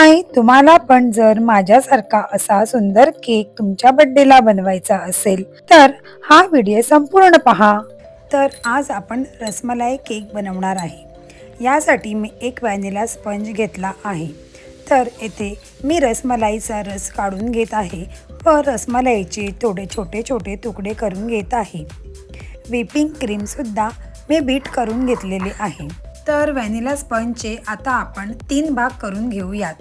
हाय, तुम्हाला पण जर माझ्यासारखा असा सुंदर केक तुमच्या बर्थडेला बनवायचा असेल तर हा व्हिडिओ संपूर्ण पहा। तर आज आपण रसमलाई केक बनवणार आहे। यासाठी मी एक व्हॅनिला स्पंज घेतला आहे। तर येथे मी रसमलाईचा रस काढून घेत आहे व रसमलाईचे थोडे छोटे छोटे तुकडे करून घेत आहे। व्हिपिंग क्रीम सुद्धा मी बीट करून घेतलेली आहे। तर व्हॅनिला स्पंजचे आता आपण 3 भाग करून घेऊयात।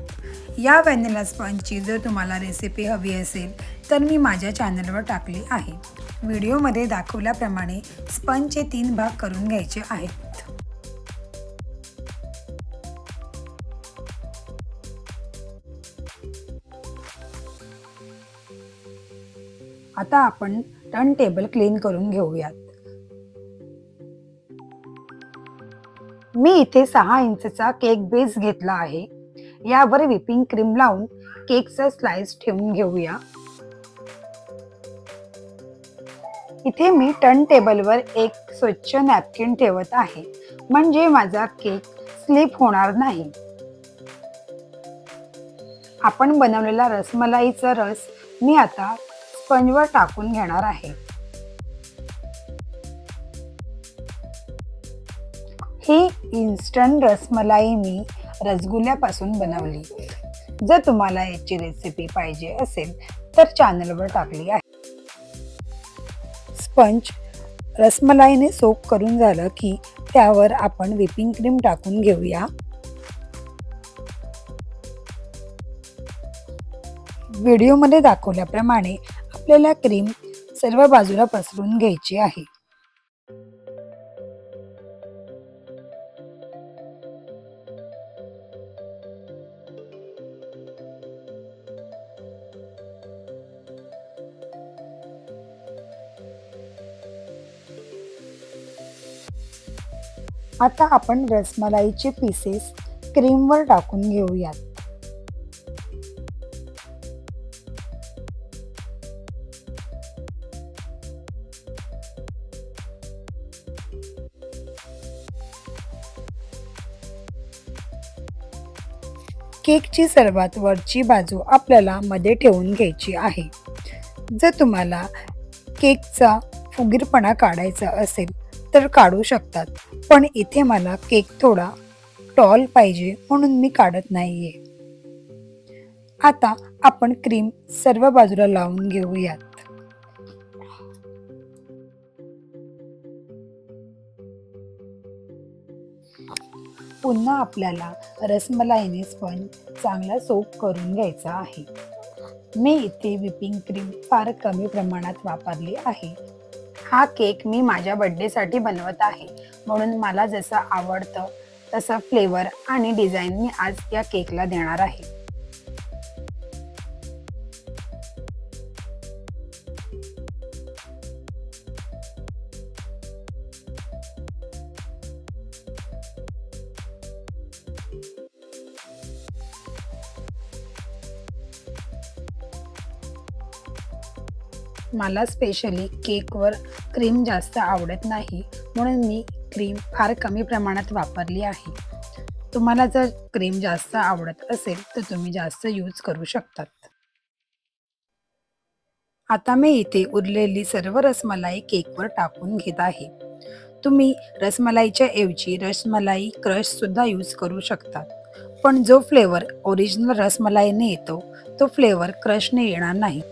या व्हॅनिला स्पंजची जर तुम्हाला रेसिपी हवी असेल तर मी माझ्या चॅनलवर टाकली आहे। व्हिडिओमध्ये दाखवल्याप्रमाणे स्पंजचे 3 भाग करून घ्यायचे आहेत। आता आपण टर्न टेबल क्लीन करून घेऊयात। मी इथे 6 इंचचा केक बेस घेतला आहे। यावर व्हिपिंग क्रीम लावून केकचा स्लाइस ठेवून घेऊया। इथे मी टर्न टेबलवर एक स्वच्छ नॅपकिन ठेवत आहे, म्हणजे माझा केक स्लिप होणार नाही। आपण बनवलेला रसमलाईचा रस मी आता स्पंजवर टाकून घेणार आहे। ही इन्स्टंट रसमलाई मी रसगुल्ल्यापासून बनवली। जर तुम्हाला याची रेसिपी पाहिजे असेल तर चॅनलवर टाकली आहे। स्पंज रसमलाईने सोक करून झालं की त्यावर आपण व्हिपिंग क्रीम टाकून घेऊया। व्हिडिओमध्ये दाखवल्याप्रमाणे आपल्याला क्रीम सर्व बाजूला पसरून घ्यायची आहे। आता आपण रसमलाईचे पीसेस क्रीमवर टाकून घेऊयात। केकची सर्वात वरची बाजू आपल्याला मध्ये ठेवून घ्यायची आहे। जर तुम्हाला केकचा फुगीरपणा काढायचा असेल तर काढू शकतात, पण इथे मला केक थोडा टॉल पाहिजे म्हणून मी काढत नाहीये। आता आपण क्रीम सर्व बाजूला लावून घेऊयात। पुन्हा आपल्याला रसमलाईने स्पंज चांगला सोक करून घ्यायचा आहे। मी इथे व्हिपिंग क्रीम फार कमी प्रमाणात वापरली आहे। हा केक मी माझ्या बर्थडेसाठी बनवत आहे, म्हणून मला जसं आवडतं तसा फ्लेवर आणि डिझाईन मी आज या केकला देणार आहे। मला स्पेशली केकवर क्रीम जास्त आवडत नाही, म्हणून मी क्रीम फार कमी प्रमाणात वापरली आहे। तुम्हाला जर क्रीम जास्त आवडत असेल तर तुम्ही जास्त यूज करू शकतात। आता मी इथे उरलेली सर्व रसमलाई केकवर टाकून घेत आहे। तुम्ही रसमलाईच्या ऐवजी रसमलाई क्रश सुद्धा यूज करू शकतात, पण जो फ्लेवर ओरिजिनल रसमलाईने येतो तो फ्लेवर क्रशने येणार नाही।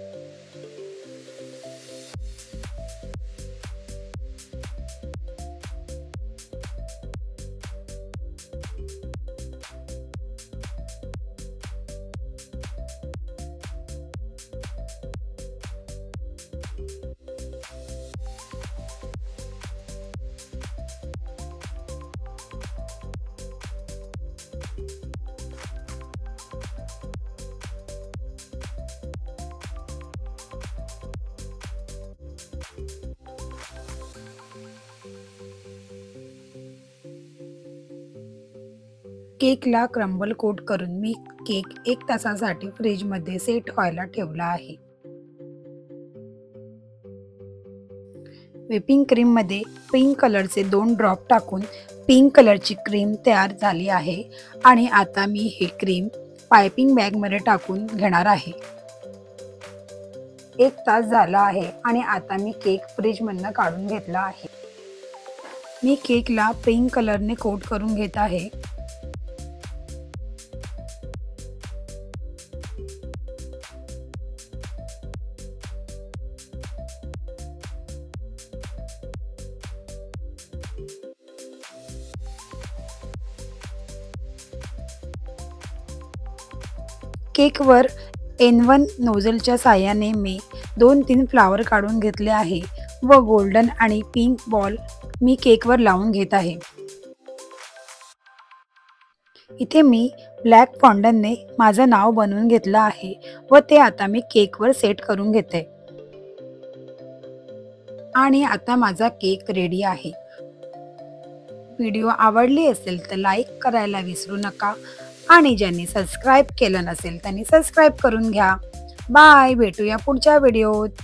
केकला क्रम्बल कोट करून मी केक 1 तासासाठी फ्रीजमध्ये सेट व्हायला ठेवला आहे। व्हिपिंग क्रीम मध्ये पिंक कलरचे 2 ड्रॉप टाकून पिंक कलरची क्रीम तयार झाली आहे। आणि आता मी हे क्रीम पायपिंग बॅगमध्ये टाकून घेणार आहे। 1 तास झाला आहे आणि आता मी केक फ्रीजमधनं काढून घेतला आहे। मी केकला पिंक कलरने कोट करून घेत आहे। केकवर N1 नोझलच्या साहाय्याने मी 2-3 फ्लावर काढून घेतले आहे व गोल्डन आणि पिंक बॉल मी केकवर लावून घेत आहे। इथे मी ब्लॅक फॉन्डनने माझं नाव बनवून घेतलं आहे व ते आता मी केकवर सेट करून घेते आणि आता माझा केक रेडी आहे। व्हिडिओ आवडली असेल तर लाईक करायला विसरू नका आणि ज्यांनी सबस्क्राईब केलं नसेल त्यांनी सबस्क्राईब करून घ्या। बाय, भेटूया पुढच्या व्हिडिओत।